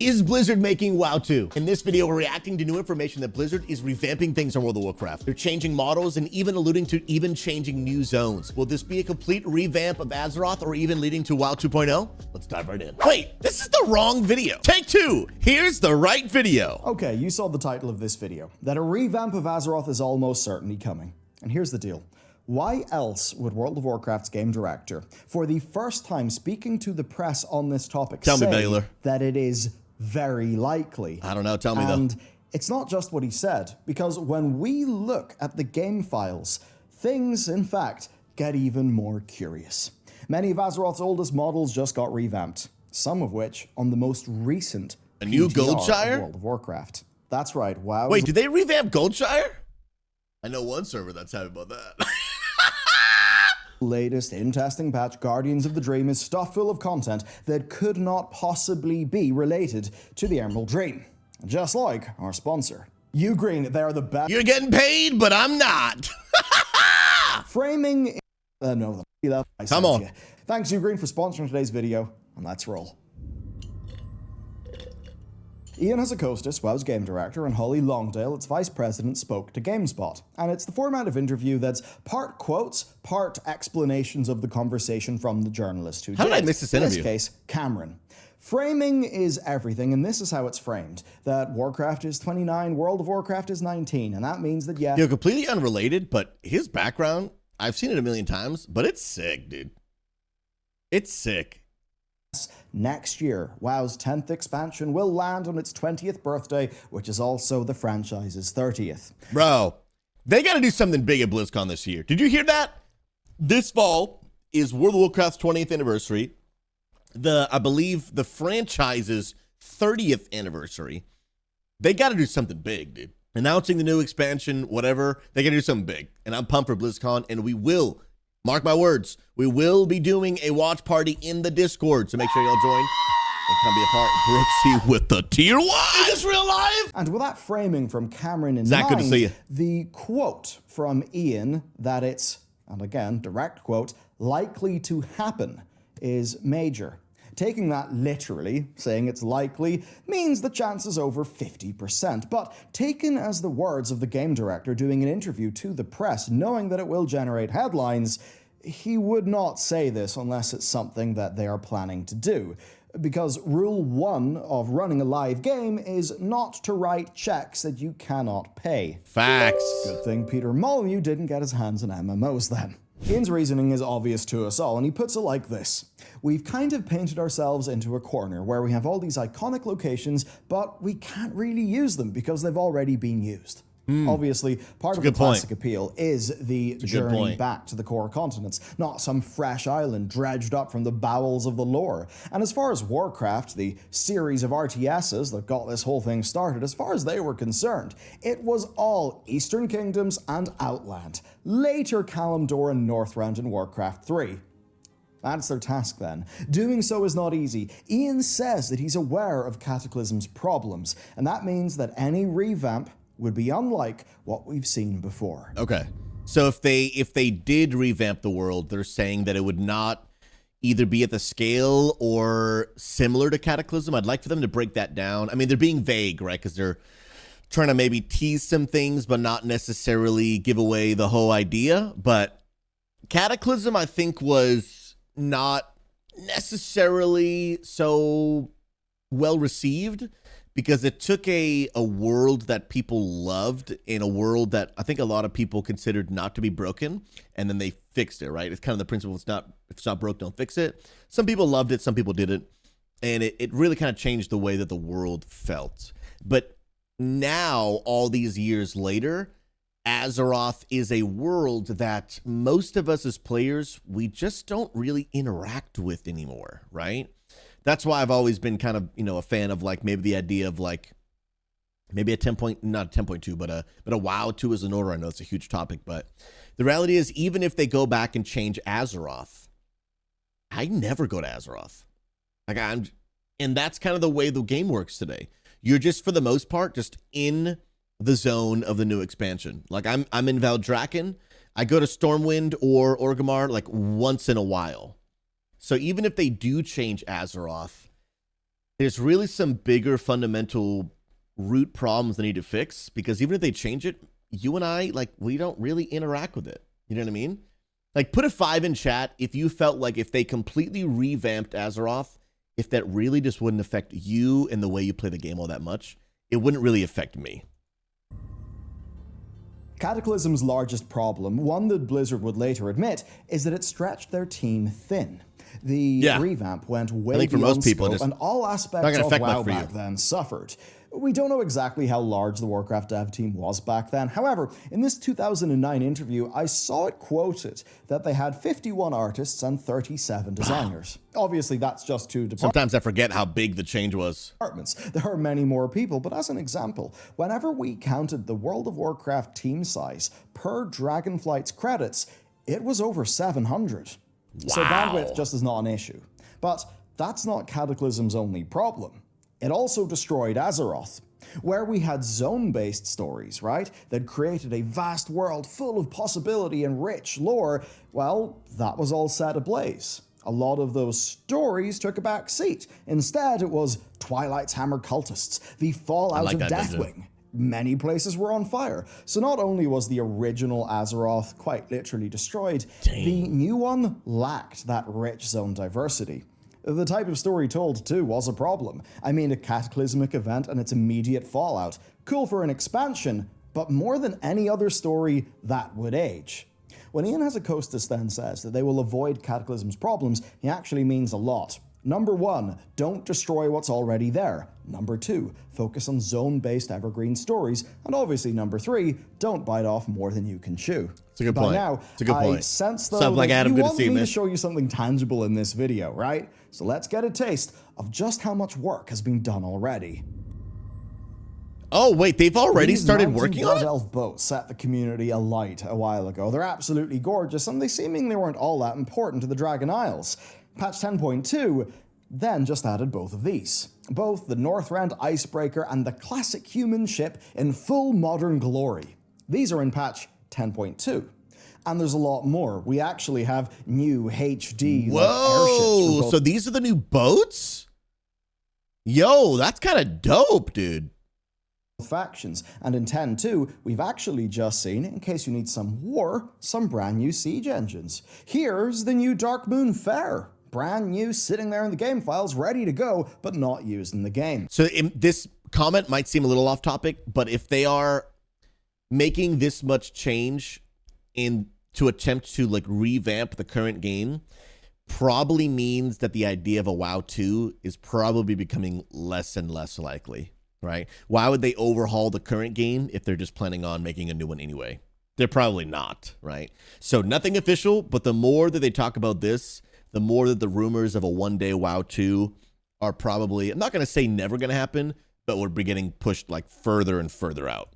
Is Blizzard making WoW 2? In this video, we're reacting to new information that Blizzard is revamping things on World of Warcraft. They're changing models and even alluding to even changing new zones. Will this be a complete revamp of Azeroth or even leading to WoW 2.0? Let's dive right in. Wait, this is the wrong video. Take two. Here's the right video. Okay, you saw the title of this video, that a revamp of Azeroth is almost certainly coming. And here's the deal. Why else would World of Warcraft's game director, for the first time speaking to the press on this topic, Tell me, say Bellular. that it is very likely? I don't know, tell me And though. it's not just what he said, because when we look at the game files, things, in fact, get even more curious. Many of Azeroth's oldest models just got revamped, some of which on the most recent A new PTR of Goldshire? World of Warcraft. That's right, WoW. Wait, did they revamp Goldshire? I know one server that's happy about that. Latest in-testing patch, Guardians of the Dream, is stuffed full of content that could not possibly be related to the Emerald Dream. Just like our sponsor. Ugreen, they're the best. You're getting paid, but I'm not. Framing... no, I Come on. you. Thanks, Ugreen, for sponsoring today's video, and let's roll. Ian Hazacostas, WoW's game director, and Holly Longdale, its vice president, spoke to GameSpot. And it's the format of interview that's part quotes, part explanations of the conversation from the journalist who How did I miss this interview? In this case, Cameron. Framing is everything, and this is how it's framed. That Warcraft is 29, World of Warcraft is 19, and that means that, yeah... You're completely unrelated, but his background, I've seen it a million times, but it's sick, dude. It's sick. Next year, WoW's 10th expansion will land on its 20th birthday, which is also the franchise's 30th. Bro, they got to do something big at BlizzCon this year. Did you hear that? This fall is World of Warcraft's 20th anniversary. I believe the franchise's 30th anniversary. They got to do something big, dude. Announcing the new expansion, whatever, they got to do something big. And I'm pumped for BlizzCon, and we will, mark my words, we will be doing a watch party in the Discord. So make sure y'all join and come be a part. Brooksy with the tier 1. Is this real life? And with that framing from Cameron in Zach, mind, good to see you. the quote from Ian that it's, and again, direct quote, likely to happen is major. Taking that literally, saying it's likely, means the chance is over 50%. But taken as the words of the game director doing an interview to the press, knowing that it will generate headlines, he would not say this unless it's something that they are planning to do. Because rule 1 of running a live game is not to write checks that you cannot pay. Facts. Good thing Peter Molyneux didn't get his hands on MMOs then. Ian's reasoning is obvious to us all, and he puts it like this. We've kind of painted ourselves into a corner where we have all these iconic locations, but we can't really use them because they've already been used. Obviously, part of the classic appeal is the journey back to the core continents, not some fresh island dredged up from the bowels of the lore. And as far as Warcraft, the series of RTSs that got this whole thing started, as far as they were concerned, it was all Eastern Kingdoms and Outland, later Kalimdor and Northrend in Warcraft 3. That's their task then. Doing so is not easy. Ian says that he's aware of Cataclysm's problems, and that means that any revamp would be unlike what we've seen before. Okay. So if they did revamp the world, they're saying that it would not either be at the scale or similar to Cataclysm. I'd like for them to break that down. I mean, they're being vague, right? Because they're trying to maybe tease some things, but not necessarily give away the whole idea. But Cataclysm, I think, was not necessarily so well received, because it took a world that people loved and a world that I think a lot of people considered not to be broken, and then they fixed it, right? It's kind of the principle, if it's not broke, don't fix it. Some people loved it, some people didn't, and it really kind of changed the way that the world felt. But now, all these years later, Azeroth is a world that most of us as players, we just don't really interact with anymore, right? That's why I've always been kind of, a fan of like maybe the idea of like maybe not 10.2, but a WoW 2 as an order. I know it's a huge topic, but the reality is, even if they go back and change Azeroth, I never go to Azeroth. And that's kind of the way the game works today. You're just, for the most part, just in the zone of the new expansion. Like I'm in Valdrakken. I go to Stormwind or Orgrimmar like once in a while. So even if they do change Azeroth, There's really some bigger fundamental root problems they need to fix, because even if they change it, you and I, like, we don't really interact with it. You know what I mean? Like, put a 5 in chat if you felt like if they completely revamped Azeroth, if that really just wouldn't affect you and the way you play the game all that much. It wouldn't really affect me. Cataclysm's largest problem, one that Blizzard would later admit, is that it stretched their team thin. The revamp went way beyond scope, and all aspects of WoW back then suffered. We don't know exactly how large the Warcraft dev team was back then. However, in this 2009 interview, I saw it quoted that they had 51 artists and 37 designers. Obviously, that's just two departments. Sometimes I forget how big the change was. There are many more people, but as an example, whenever we counted the World of Warcraft team size per Dragonflight's credits, it was over 700. Wow. So bandwidth just is not an issue. But that's not Cataclysm's only problem. It also destroyed Azeroth, where we had zone-based stories, right, that created a vast world full of possibility and rich lore. Well, that was all set ablaze. A lot of those stories took a back seat. Instead, it was Twilight's Hammer cultists, the fallout of Deathwing. Many places were on fire. So not only was the original Azeroth quite literally destroyed, the new one lacked that rich zone diversity. The type of story told, too, was a problem. I mean, a cataclysmic event and its immediate fallout. Cool for an expansion, but more than any other story, that would age. When Ian Hazacostas then says that they will avoid Cataclysm's problems, he actually means a lot. Number 1, don't destroy what's already there. Number 2, focus on zone-based evergreen stories. And obviously number 3, don't bite off more than you can chew. It's a good point. By now, it's a good point. I sense, though, Sounds like Adam, you good to want see you, me man. to show you something tangible in this video, right? So let's get a taste of just how much work has been done already. Oh, wait, they've already started working on it? These elf boats set the community alight a while ago. They're absolutely gorgeous, and they seemingly weren't all that important to the Dragon Isles. Patch 10.2 then just added both of these. Both the Northrend Icebreaker and the classic human ship in full modern glory. These are in patch 10.2. And there's a lot more. We actually have new HD airships. So these are the new boats? Yo, that's kind of dope, dude. Factions. And in 10.2, we've actually just seen, in case you need some war, some brand new siege engines. Here's the new Darkmoon Fair. Brand new, sitting there in the game files, ready to go, but not used in the game. So this comment might seem a little off topic, but if they are making this much change to attempt to like revamp the current game, probably means that the idea of a WoW 2 is probably becoming less and less likely, right? Why would they overhaul the current game if they're just planning on making a new one anyway? They're probably not, right? So nothing official, but the more that they talk about this, the more that the rumors of a one-day WoW 2 are probably, I'm not going to say never going to happen, but we're getting pushed like further and further out.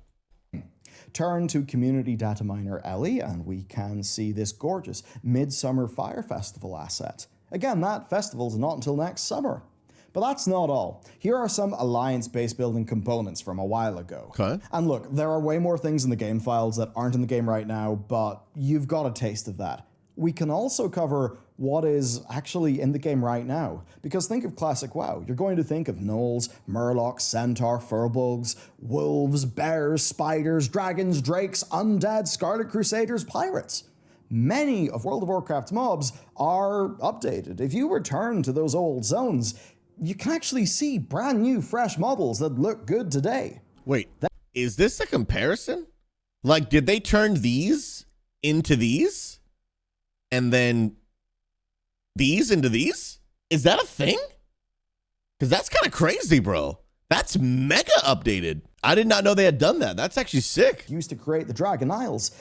Turn to community data miner Ellie, and we can see this gorgeous Midsummer Fire Festival asset. Again, that festival's not until next summer. But that's not all. Here are some alliance base building components from a while ago. Okay. And look, there are way more things in the game files that aren't in the game right now, but you've got a taste of that. We can also cover what is actually in the game right now. Because think of classic WoW. You're going to think of gnolls, murlocs, centaur, furbolgs, wolves, bears, spiders, dragons, drakes, undead, scarlet crusaders, pirates. Many of World of Warcraft's mobs are updated. If you return to those old zones, you can actually see brand new, fresh models that look good today. Wait, is this a comparison? Like, did they turn these into these? And then these into these? Is that a thing? Because that's kind of crazy, bro. That's mega updated. I did not know they had done that. That's actually sick. Used to create the Dragon Isles.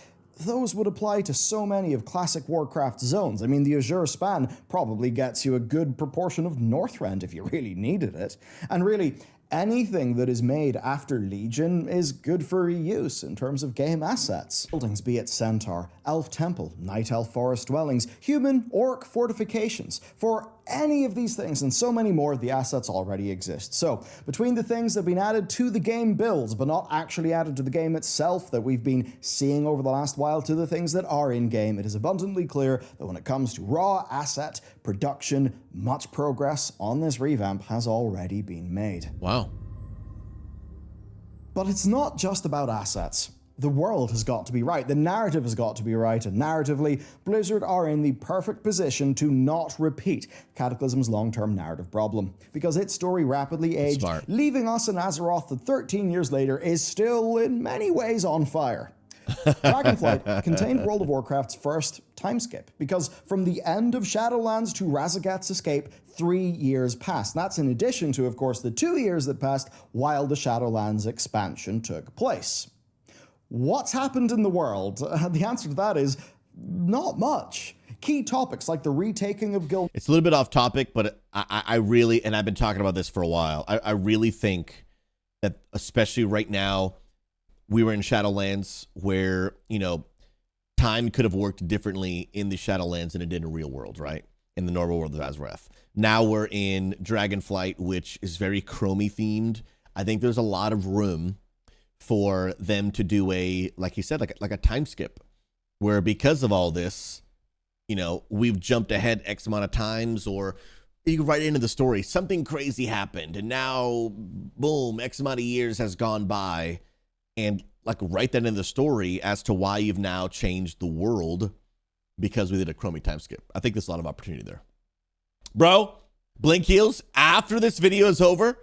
Those would apply to so many of classic Warcraft zones. I mean, the Azure Span probably gets you a good proportion of Northrend if you really needed it. And really, anything that is made after Legion is good for reuse in terms of game assets. Buildings, be it Centaur, Elf Temple, Night Elf Forest Dwellings, Human, Orc fortifications. For any of these things and so many more, the assets already exist. So, between the things that have been added to the game builds, but not actually added to the game itself that we've been seeing over the last while, to the things that are in-game, it is abundantly clear that when it comes to raw asset production, much progress on this revamp has already been made. Wow. But it's not just about assets. The world has got to be right, the narrative has got to be right, and narratively, Blizzard are in the perfect position to not repeat Cataclysm's long-term narrative problem, because its story rapidly aged, Smart. leaving us in Azeroth that 13 years later is still in many ways on fire. Dragonflight contained World of Warcraft's first time skip, because from the end of Shadowlands to Razageth's escape, 3 years passed. That's in addition to, of course, the 2 years that passed while the Shadowlands expansion took place. What's happened in the world? The answer to that is not much. Key topics like the retaking of Gil... It's a little bit off topic, but I really, and I've been talking about this for a while, I really think that, especially right now, we were in Shadowlands where, you know, time could have worked differently in the Shadowlands than it did in real world, right? In the normal world of Azeroth. Now we're in Dragonflight, which is very Chromie themed. I think there's a lot of room for them to do a, like you said, like a time skip, where because of all this, you know, we've jumped ahead X amount of times, or you go right into the story, something crazy happened, and now, boom, X amount of years has gone by, and like right then in the story as to why you've now changed the world because we did a Chromie time skip. I think there's a lot of opportunity there. Bro, Blink Heels, after this video is over,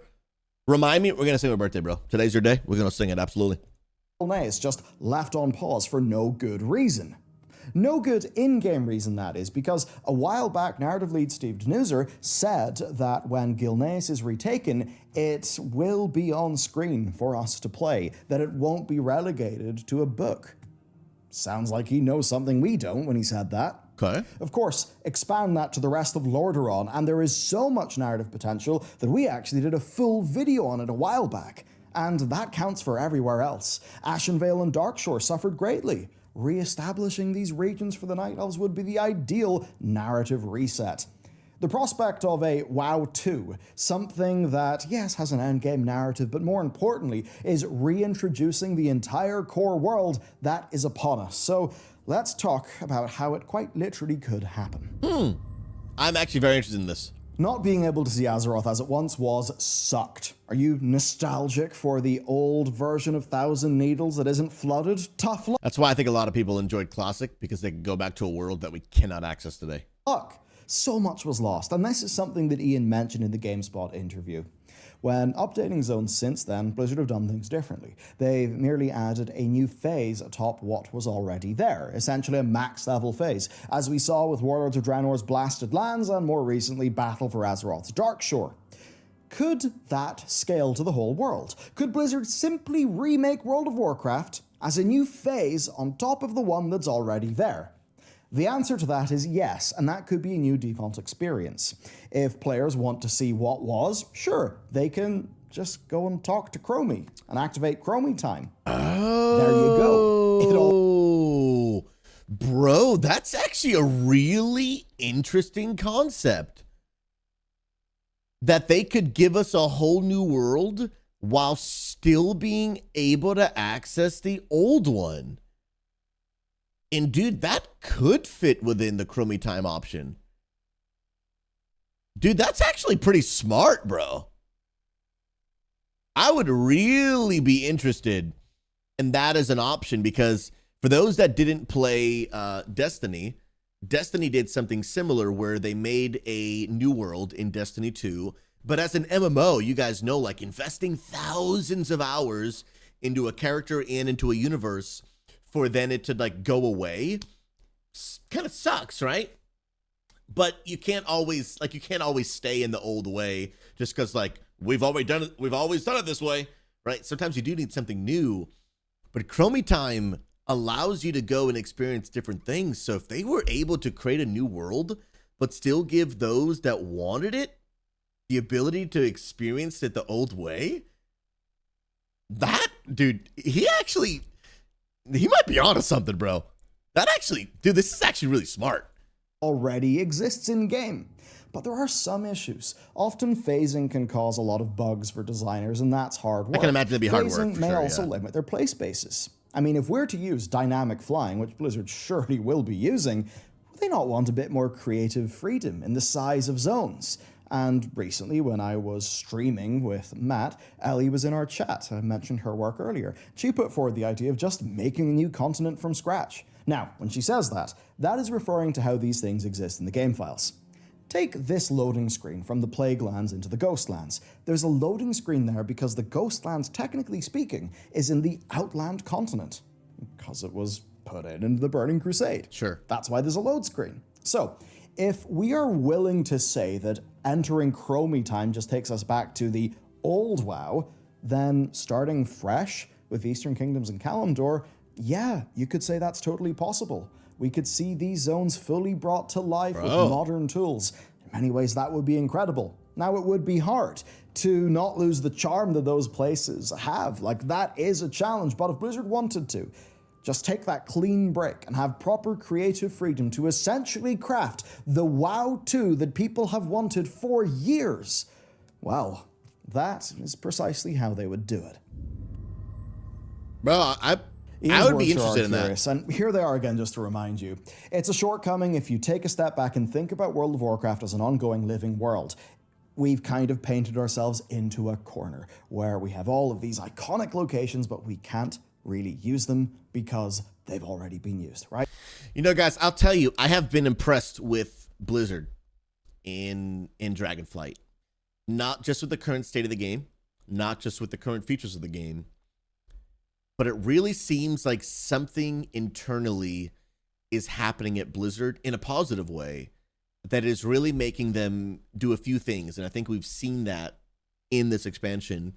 remind me, we're going to sing my birthday, bro. Today's your day. We're going to sing it, absolutely. Is just left on pause for no good reason. No good in-game reason, that is, because a while back, narrative lead Steve Denuser said that when Gilneas is retaken, it will be on screen for us to play, that it won't be relegated to a book. Sounds like he knows something we don't when he said that. Okay. Of course, expand that to the rest of Lordaeron, and there is so much narrative potential that we actually did a full video on it a while back. And that counts for everywhere else. Ashenvale and Darkshore suffered greatly. Re-establishing these regions for the Night Elves would be the ideal narrative reset. The prospect of a WoW 2, something that, yes, has an endgame narrative, but more importantly, is reintroducing the entire core world that is upon us. So let's talk about how it quite literally could happen. I'm actually very interested in this. Not being able to see Azeroth as it once was sucked. Are you nostalgic for the old version of Thousand Needles that isn't flooded? Tough luck. That's why I think a lot of people enjoyed Classic, because they could go back to a world that we cannot access today. So much was lost, and this is something that Ian mentioned in the GameSpot interview. When updating zones since then, Blizzard have done things differently. They've merely added a new phase atop what was already there, essentially a max level phase, as we saw with Warlords of Draenor's Blasted Lands and more recently Battle for Azeroth's Darkshore. Could that scale to the whole world? Could Blizzard simply remake World of Warcraft as a new phase on top of the one that's already there? The answer to that is yes, and that could be a new default experience. If players want to see what was, sure, they can just go and talk to Chromie and activate Chromie time. Oh, there you go. Bro, that's actually a really interesting concept. That they could give us a whole new world while still being able to access the old one. And dude, that could fit within the Chromie time option. Dude, that's actually pretty smart, bro. I would really be interested in that as an option, because for those that didn't play Destiny, Destiny did something similar where they made a new world in Destiny 2, but as an MMO, you guys know, like investing thousands of hours into a character and into a universe for then it to like go away, kind of sucks, right? But you can't always stay in the old way just because like we've always done it this way, right? Sometimes you do need something new, but Chromie time allows you to go and experience different things. So if they were able to create a new world, but still give those that wanted it the ability to experience it the old way, that dude, he might be onto something, bro. That actually, dude, this is actually really smart. already exists in-game. But there are some issues. Often phasing can cause a lot of bugs for designers, and that's hard work. I can imagine it'd be hard work. Phasing may sure, also yeah. limit their play spaces. I mean, if we're to use dynamic flying, which Blizzard surely will be using, would they not want a bit more creative freedom in the size of zones? And recently, when I was streaming with Matt, Ellie was in our chat. I mentioned her work earlier. She put forward the idea of just making a new continent from scratch. Now, when she says that, that is referring to how these things exist in the game files. Take this loading screen from the Plaguelands into the Ghostlands. There's a loading screen there because the Ghostlands, technically speaking, is in the Outland continent. Because it was put in the Burning Crusade. Sure. That's why there's a load screen. So, if we are willing to say that entering Chromie time just takes us back to the old WoW, then starting fresh with Eastern Kingdoms and Kalimdor, yeah, you could say that's totally possible. We could see these zones fully brought to life with modern tools. In many ways, that would be incredible. Now, it would be hard to not lose the charm that those places have. Like, that is a challenge, but if Blizzard wanted to, just take that clean break and have proper creative freedom to essentially craft the WoW 2 that people have wanted for years. Well, that is precisely how they would do it. Bro, I would be interested in that. And here they are again, just to remind you. It's a shortcoming if you take a step back and think about World of Warcraft as an ongoing living world. We've kind of painted ourselves into a corner where we have all of these iconic locations, but we can't really use them because they've already been used, right? You know, guys, I'll tell you, I have been impressed with Blizzard in Dragonflight. Not just with the current state of the game, not just with the current features of the game, but it really seems like something internally is happening at Blizzard in a positive way that is really making them do a few things. And I think we've seen that in this expansion.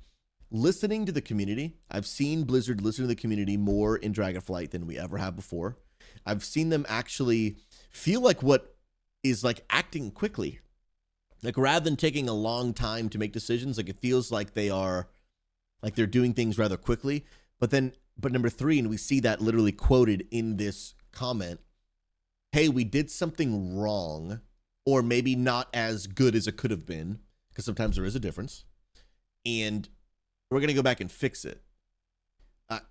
Listening to the community. I've seen Blizzard listen to the community more in Dragonflight than we ever have before. I've seen them actually feel like what is like acting quickly. Like rather than taking a long time to make decisions, like it feels like they're doing things rather quickly. But number 3, and we see that literally quoted in this comment, hey, we did something wrong, or maybe not as good as it could have been, because sometimes there is a difference, and we're going to go back and fix it.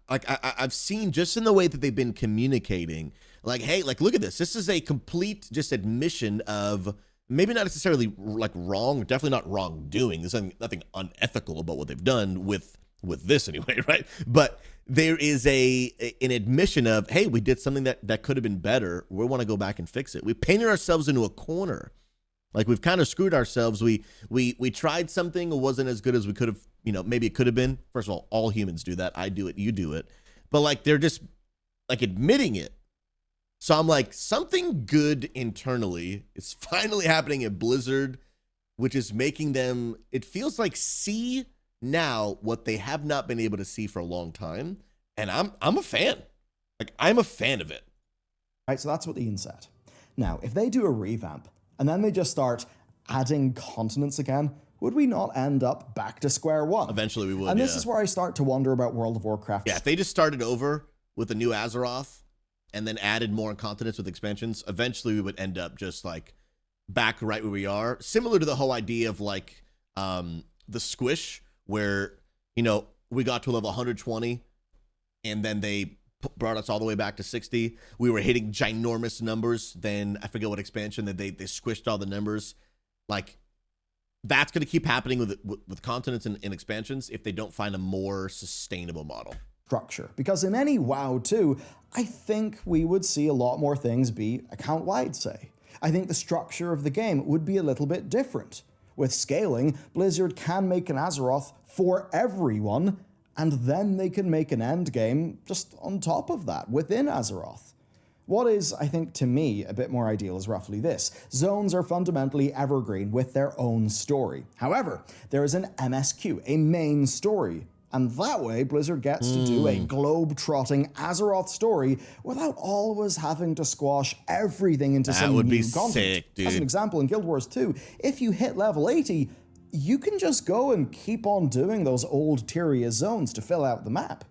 I've seen just in the way that they've been communicating, like, hey, like, look at this. This is a complete just admission of maybe not necessarily like wrong, definitely not wrongdoing. There's nothing unethical about what they've done with this anyway, right? But there is an admission of, hey, we did something that could have been better. We want to go back and fix it. We painted ourselves into a corner. Like we've kind of screwed ourselves. We tried something, it wasn't as good as we could have, maybe it could have been. First of all humans do that. I do it, you do it. But like they're just like admitting it. So I'm like, something good internally is finally happening at Blizzard, which is making them, it feels like, see now what they have not been able to see for a long time, and I'm a fan. Like I'm a fan of it. Right, so that's what Ian said. Now, if they do a revamp and then they just start adding continents again, would we not end up back to square one? Eventually we would. And this is where I start to wonder about World of Warcraft. Yeah, if they just started over with a new Azeroth and then added more continents with expansions, eventually we would end up just like back right where we are. Similar to the whole idea of like the Squish, where, we got to level 120 and then they brought us all the way back to 60. We were hitting ginormous numbers. Then I forget what expansion that they squished all the numbers. Like that's going to keep happening with continents and expansions if they don't find a more sustainable model. Structure. Because in any WoW 2, I think we would see a lot more things be account-wide, say. I think the structure of the game would be a little bit different. With scaling, Blizzard can make an Azeroth for everyone, and then they can make an endgame just on top of that, within Azeroth. What is, I think, to me, a bit more ideal is roughly this. Zones are fundamentally evergreen with their own story. However, there is an MSQ, a main story, and that way Blizzard gets to do a globe-trotting Azeroth story without always having to squash everything into some new content. That would be sick, dude. As an example, in Guild Wars 2, if you hit level 80, you can just go and keep on doing those old Tyria zones to fill out the map.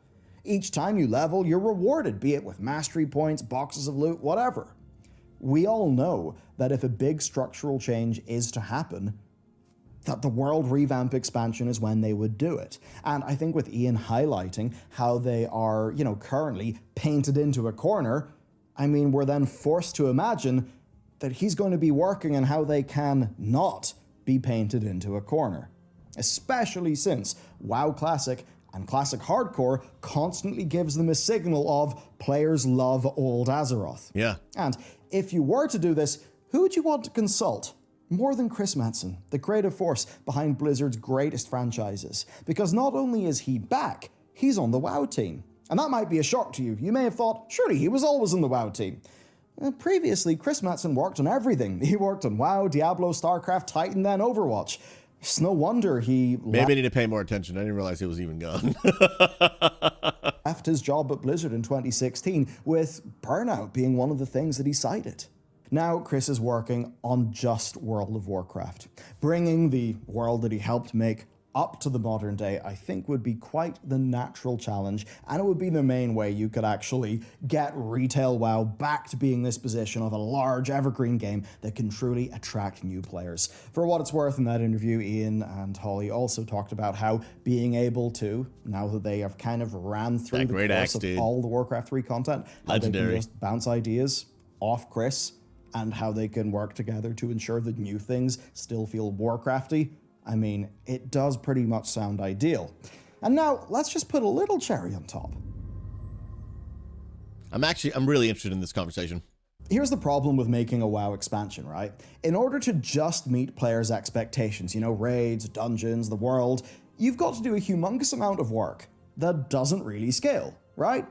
Each time you level, you're rewarded, be it with mastery points, boxes of loot, whatever. We all know that if a big structural change is to happen, that the world revamp expansion is when they would do it. And I think with Ian highlighting how they are, currently painted into a corner, I mean, we're then forced to imagine that he's going to be working on how they can not be painted into a corner. Especially since WoW Classic and Classic Hardcore constantly gives them a signal of players love old Azeroth. Yeah. And if you were to do this, who would you want to consult? More than Chris Metzen, the creative force behind Blizzard's greatest franchises. Because not only is he back, he's on the WoW team. And that might be a shock to you. You may have thought, surely he was always on the WoW team. Previously, Chris Metzen worked on everything. He worked on WoW, Diablo, StarCraft, Titan, then Overwatch. It's no wonder he maybe I need to pay more attention. I didn't realize he was even gone. left his job at Blizzard in 2016, with burnout being one of the things that he cited. Now Chris is working on just World of Warcraft. Bringing the world that he helped make up to the modern day, I think, would be quite the natural challenge, and it would be the main way you could actually get retail WoW back to being this position of a large evergreen game that can truly attract new players. For what it's worth, in that interview, Ian and Holly also talked about how being able to, now that they have kind of ran through the course of all the Warcraft 3 content, how they can just bounce ideas off Chris, and how they can work together to ensure that new things still feel Warcrafty. I mean, it does pretty much sound ideal. And now, let's just put a little cherry on top. I'm really interested in this conversation. Here's the problem with making a WoW expansion, right? In order to just meet players' expectations, raids, dungeons, the world, you've got to do a humongous amount of work that doesn't really scale, right?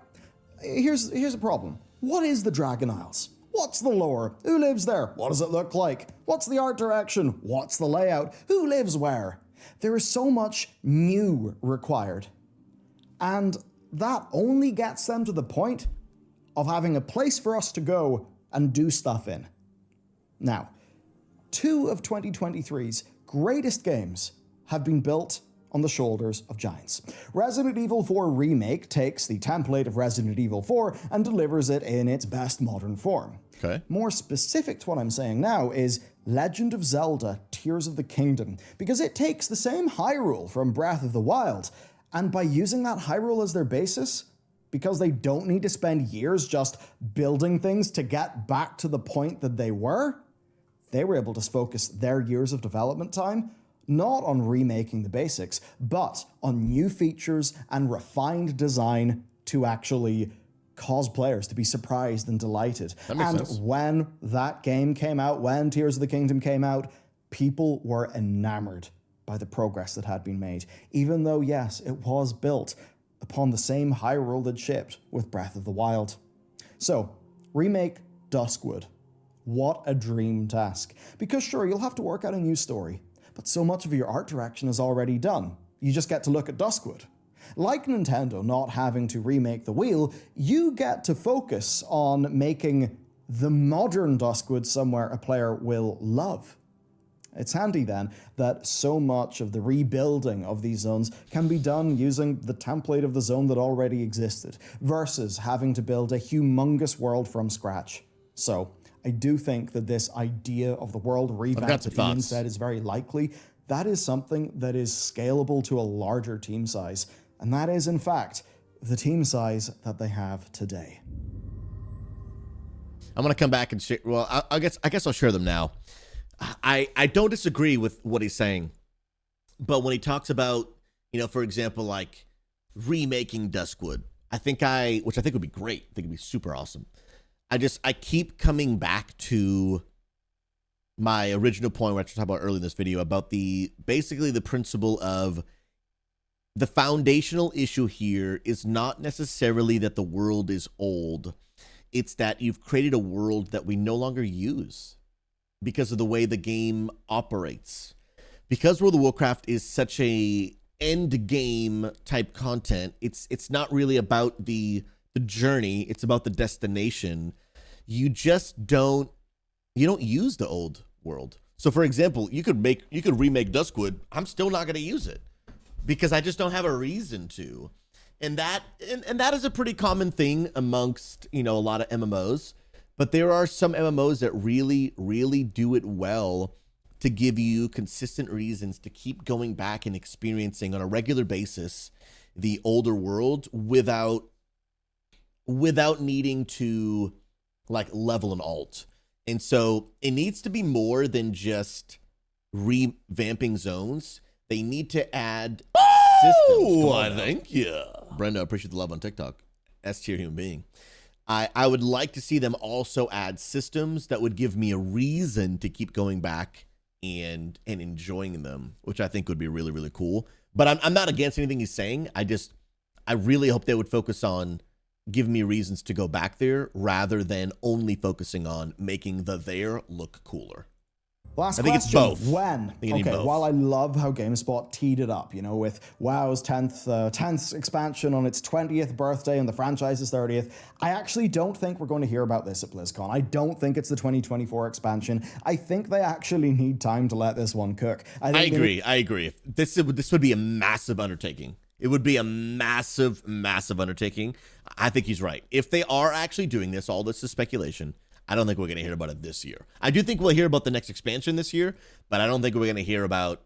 Here's the problem. What is the Dragon Isles? What's the lore? Who lives there? What does it look like? What's the art direction? What's the layout? Who lives where? There is so much new required. And that only gets them to the point of having a place for us to go and do stuff in. Now, 2 of 2023's greatest games have been built on the shoulders of giants. Resident Evil 4 Remake takes the template of Resident Evil 4 and delivers it in its best modern form. Okay. More specific to what I'm saying now is Legend of Zelda Tears of the Kingdom, because it takes the same Hyrule from Breath of the Wild, and by using that Hyrule as their basis, because they don't need to spend years just building things to get back to the point that they were able to focus their years of development time not on remaking the basics, but on new features and refined design to actually cause players to be surprised and delighted. That makes sense. When that game came out, when Tears of the Kingdom came out, people were enamored by the progress that had been made, even though, yes, it was built upon the same Hyrule that shipped with Breath of the Wild. So, remake Duskwood. What a dream task. Because sure, you'll have to work out a new story, but so much of your art direction is already done. You just get to look at Duskwood. Like Nintendo not having to remake the wheel, you get to focus on making the modern Duskwood somewhere a player will love. It's handy then that so much of the rebuilding of these zones can be done using the template of the zone that already existed, versus having to build a humongous world from scratch. So, I do think that this idea of the world revamp that Ian said is very likely. That is something that is scalable to a larger team size. And that is, in fact, the team size that they have today. I'm going to come back and share. Well, I guess I'll share them now. I don't disagree with what he's saying. But when he talks about, for example, like remaking Duskwood, which I think would be great. I think it'd be super awesome. I keep coming back to my original point, which I talked about earlier in this video, about basically the principle of the foundational issue here is not necessarily that the world is old. It's that you've created a world that we no longer use because of the way the game operates. Because World of Warcraft is such a end game type content, it's not really about the journey, it's about the destination. You don't use the old world. So for example, you could remake Duskwood. I'm still not going to use it because I just don't have a reason to. And that is a pretty common thing amongst, a lot of MMOs. But there are some MMOs that really, really do it well to give you consistent reasons to keep going back and experiencing on a regular basis the older world without needing to like level an alt. And so it needs to be more than just revamping zones. They need to add systems. Why, thank you. Brenda, I appreciate the love on TikTok. S tier human being. I would like to see them also add systems that would give me a reason to keep going back and enjoying them, which I think would be really, really cool. But I'm not against anything he's saying. I really hope they would focus on giving me reasons to go back there rather than only focusing on making the there look cooler. Last I think question, it's both. When? Okay, while I love how GameSpot teed it up, with WoW's 10th expansion on its 20th birthday and the franchise's 30th, I actually don't think we're going to hear about this at BlizzCon. I don't think it's the 2024 expansion. I think they actually need time to let this one cook. I agree. This would be a massive undertaking. It would be a massive, massive undertaking. I think he's right. If they are actually doing this, all this is speculation. I don't think we're going to hear about it this year. I do think we'll hear about the next expansion this year, but I don't think we're going to hear about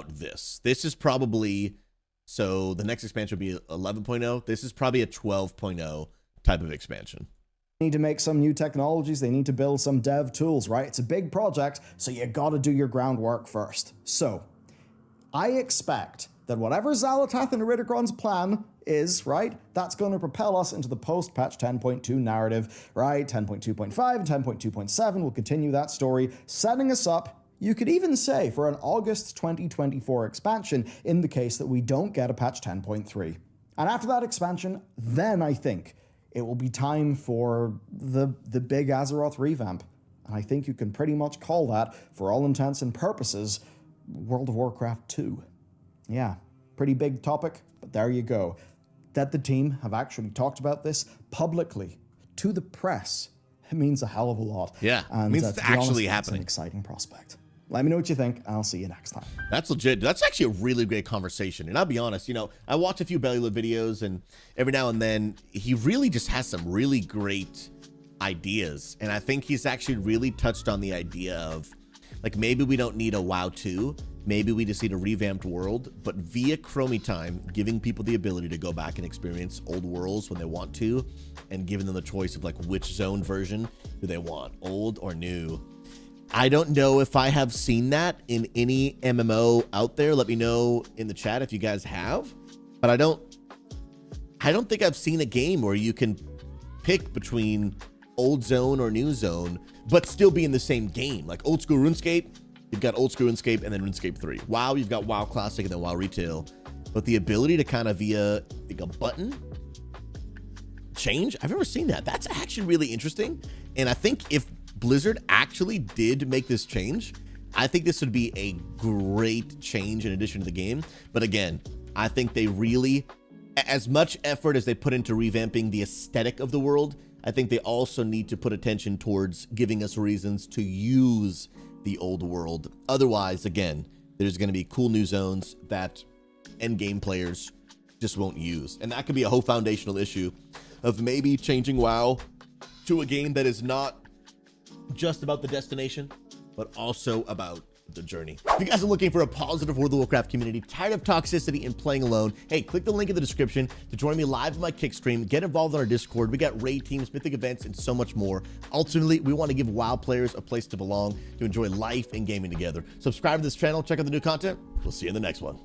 this. This is probably, so the next expansion will be 11.0. This is probably a 12.0 type of expansion. Need to make some new technologies. They need to build some dev tools, right? It's a big project, so you got to do your groundwork first. So I expect that whatever Xal'atath and Eridikron's plan is, right, that's going to propel us into the post-patch 10.2 narrative, right? 10.2.5 and 10.2.7 will continue that story, setting us up, you could even say, for an August 2024 expansion in the case that we don't get a patch 10.3. And after that expansion, then I think it will be time for the big Azeroth revamp. And I think you can pretty much call that, for all intents and purposes, World of Warcraft 2. Yeah, pretty big topic, but there you go. That the team have actually talked about this publicly to the press, it means a hell of a lot. Yeah, and, it means it's actually happening. It's an exciting prospect. Let me know what you think, and I'll see you next time. That's legit. That's actually a really great conversation. And I'll be honest, I watch a few Bellular videos, and every now and then, he really just has some really great ideas. And I think he's actually really touched on the idea of, like, maybe we don't need a WoW 2, maybe we just need a revamped world, but via Chromie Time, giving people the ability to go back and experience old worlds when they want to, and giving them the choice of like which zone version do they want, old or new. I don't know if I have seen that in any MMO out there. Let me know in the chat if you guys have, but I don't think I've seen a game where you can pick between old zone or new zone, but still be in the same game. Like old school RuneScape, you've got old school RuneScape and then RuneScape 3. WoW, you've got WoW Classic and then WoW Retail. But the ability to kind of via like a button change, I've never seen that. That's actually really interesting. And I think if Blizzard actually did make this change, I think this would be a great change in addition to the game. But again, I think they really, as much effort as they put into revamping the aesthetic of the world, I think they also need to put attention towards giving us reasons to use the old world. Otherwise, again, there's going to be cool new zones that endgame players just won't use. And that could be a whole foundational issue of maybe changing WoW to a game that is not just about the destination, but also about the journey. If you guys are looking for a positive World of Warcraft community, tired of toxicity and playing alone, hey, click the link in the description to join me live on my Kick stream, get involved in our Discord. We got raid teams, mythic events, and so much more. Ultimately, we want to give WoW players a place to belong, to enjoy life and gaming together. Subscribe to this channel, check out the new content. We'll see you in the next one.